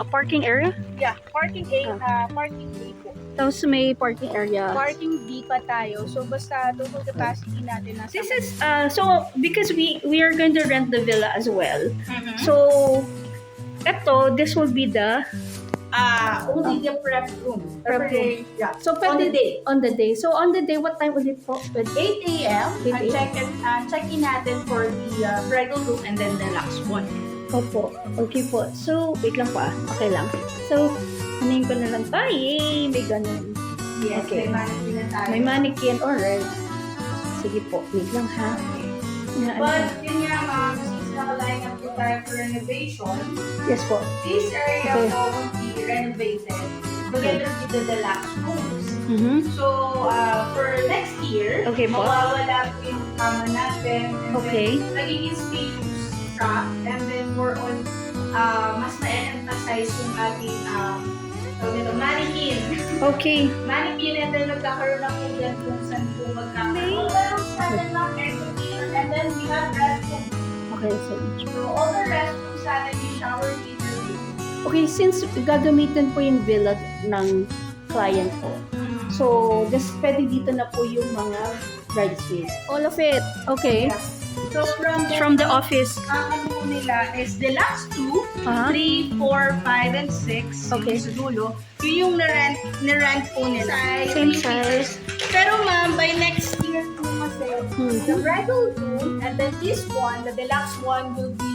parking area? Yeah, parking A po. Tapos may parking area. Parking B pa tayo. So basta total capacity natin nasa... This is, so, because we are going to rent the villa as well. Mhm. So, this will be the Only the prep room. Prep room. Yeah. So, On the day. On the day. So, on the day, what time will it po? 8 a.m. 8 Ang check-in natin for the bridal room and then the last one. Opo. Okay po. So, wait lang po Okay lang. So, anin ko na lang tayo. Yay! May ganun. Yes, Okay. may mannequin na tayo. May mannequin. Alright. Sige po. Wait lang ha. But yun nga ma'am, since naka-line up po tayo for renovation, Yes po. this area Okay. po will be renovated together with the deluxe rooms. Mm-hmm. So, for next year, Okay po. mawawala po yung kama natin. And Okay. then, magiging spacious siya. And then, more on, mas na-emphasize yung ating mannequin. Okay. Mannequin, and then magkakaroon na po yan kung saan po magkakaroon. And then, we have restrooms. Okay, so So, all the restrooms natin, yung shower heater. okay, since gagamitin po yung villa ng client po, so pwede dito na po yung mga bridesmaids. All of it. Okay. So, From the office. ang ano po nila is deluxe 2, Uh-huh. 3, 4, 5, and 6. Okay. Sa dulo. Yun yung na-rent po nila. Same size. Pero ma'am, by next year po kasi, the Mhm. bridal room and then this one, the deluxe one will be,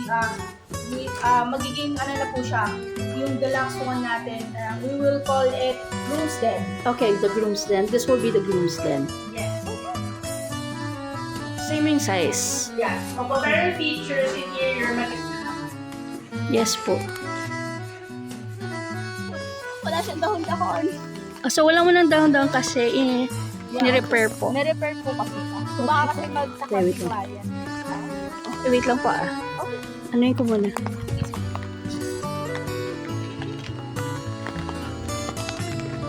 magiging ano na po siya, yung deluxe one natin, we will call it groom's den. Okay, the groom's den. This will be the groom's den. Yes. Same in size. Yeah. Pero features, interior, Yes po. wala siyang dahon-dahon. So wala mo ng dahon-dahon kasi ni-repair po. Ni-repair po kasi siya. So, baka kasi magtaka Okay, si wait lang. client. Okay, wait lang po Ano yun ko muna?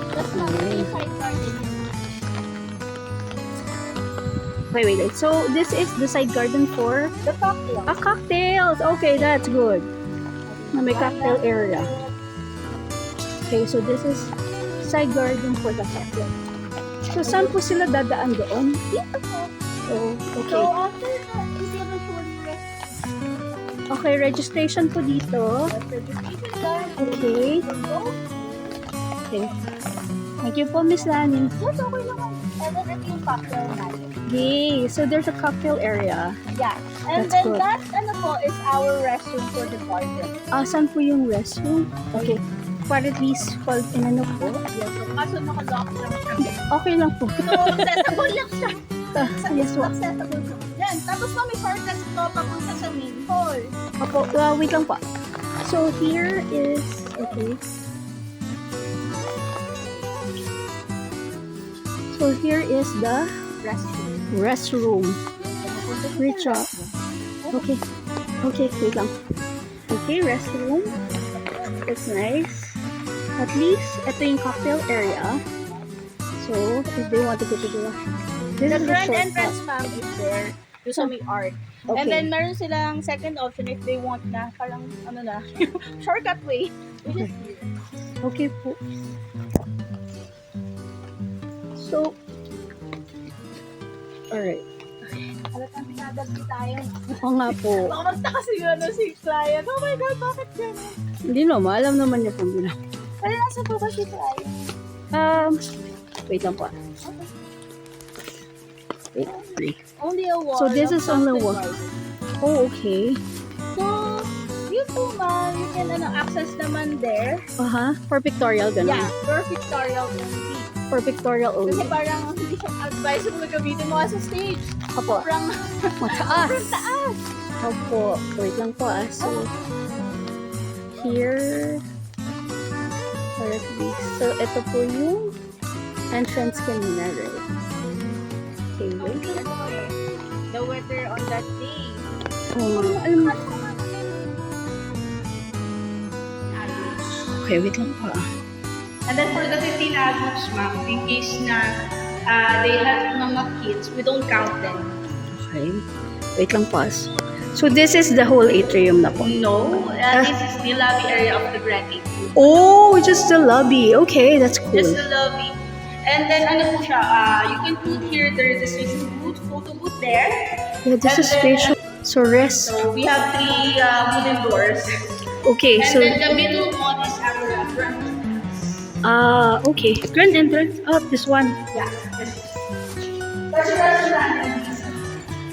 Tapos may side garden. Wait. So this is the side garden for The cocktail. cocktails. Okay, that's good. May cocktail area. Okay, so this is side garden for the cocktail. So saan po sila dadaan doon? Dito po. Oh, So, okay. after that, is eventually Okay, registration po dito. registration done. Okay. Okay. Thank you po, Miss Lani. Yes, okay lang. And then, ito yung cocktail natin. Yay! So there's a cocktail area. Yeah. And That's then, good. that, ano po, is our restroom for the garden. Saan po yung restroom? Okay. Para at least pag inano po. Yes. So, kaso nakalock lang siya. Okay lang po. So, accessible lang siya. Yes po. Accessible siya. Yan. Tapos po, may shortcuts to papunta sa main hall. Opo, wait lang po. So here is, okay. So here is the Restroom. restroom. Reach up. Okay. Okay, wait lang. Okay, restroom. It's nice. At least, ito yung cocktail area. So, if they want to go to this The is the grand shortcut. entrance, ma'am, is there. Yung sa may art. Okay. And then, meron silang second option if they want na, parang, ano na, shortcut way. Which is here. Okay po. So, alright. Alatang pinadagdi tayo. Oo nga po. Baka magtaka si, si client. Oh my God, bakit gano'n? Hindi naman, alam naman niya po bilang. Kaya nasa po kasi client. Wait lang po. Wait. Only a wall. So, this of is only cocktail wall. garden. Oh, okay. So, yun po ma'am, you can access naman there. For pictorial, ganun. Yeah, for Victorial only. For pictorial Kasi only. parang hindi siya advisable gamitin mo sa stage. Opo. Sobrang Mataas. taas. Opo. Wait lang po So, here. Or at least. So, ito po yung entrance kanina, right? Okay, wait. The weather on that day. Alam mo. Okay, wait lang po And then for the 15 adults, ma'am, in case na they have mga kids, we don't count them. Okay. Wait lang po So this is the whole atrium na po. No, this is the lobby area of the Grand Atrium. Oh, just the lobby. Okay, that's cool. Just the lobby. And then ano po siya, you can put here the registration booth, photo booth there. Yeah, this is spatial. So rest. So we have 3 wooden doors. Okay, And so then the middle one is our grand. okay. Grand entrance. Oh, this one. Yeah, this is. That's your restaurant.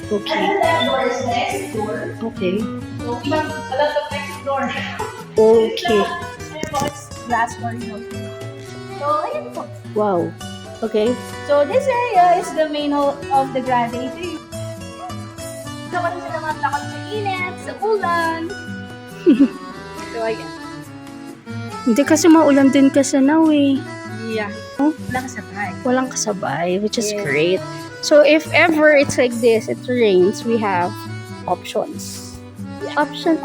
Okay. And that door is next door. Okay. So we have a lot of next doors. Okay. Ayan po, it's glass door, you know. So, ayan po. Wow. Okay. So, this area is the main hall of the Grand Atrium. So, kasi sila mga lakad sa init, sa ulan. So, ayan. Hindi kasi maulan din kasi now eh. Yeah. Oh, Wala kasabay. walang kasabay, which is Yes. great. So if ever it's like this, it rains, we have options. Options.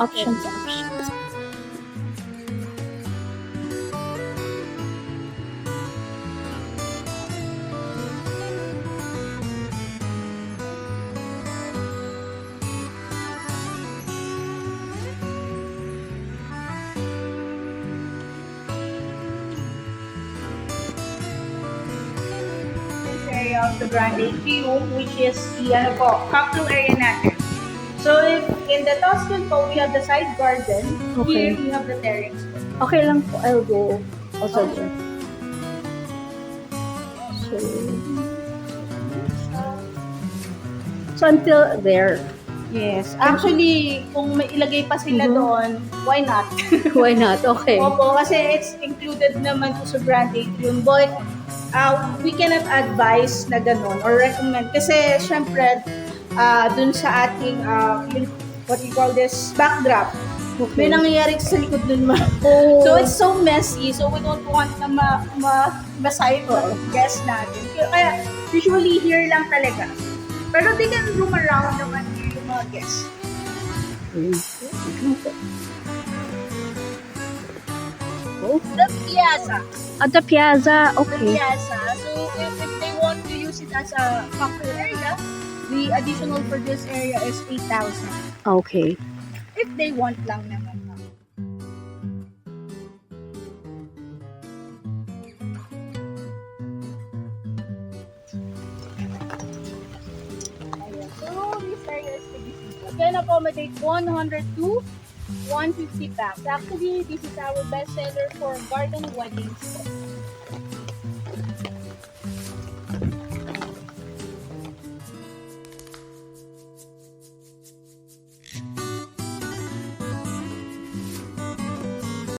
This area of the Grand Atrium, which is the ano po, cocktail area natin. So, if in the Tuscan po, we have the side garden. Okay. Here, we have the terrace po. Okay lang po, I'll go also there. So until there, Yes. Actually, kung may ilagay pa sila Mhm. doon, why not? why not? Okay. Opo, kasi it's included naman po sa Grand Atrium. But we cannot advise na gano'n or recommend. Kasi syempre, dun sa ating, what you call this, backdrop, may Okay. nangyayari sa likod dun ma. Oh. So it's so messy. So we don't want na masayang guests natin. Kaya usually here lang talaga. Pero they can roam around naman yung mga guests. The piazza. At the piazza, The okay. piazza. So if they want to use it as a cocktail area, the additional for this area is 8,000. Okay. If they want lang naman. Ayan. So this area is significant. Can accommodate 100 to 150 packs. Actually, this is our best seller for garden weddings.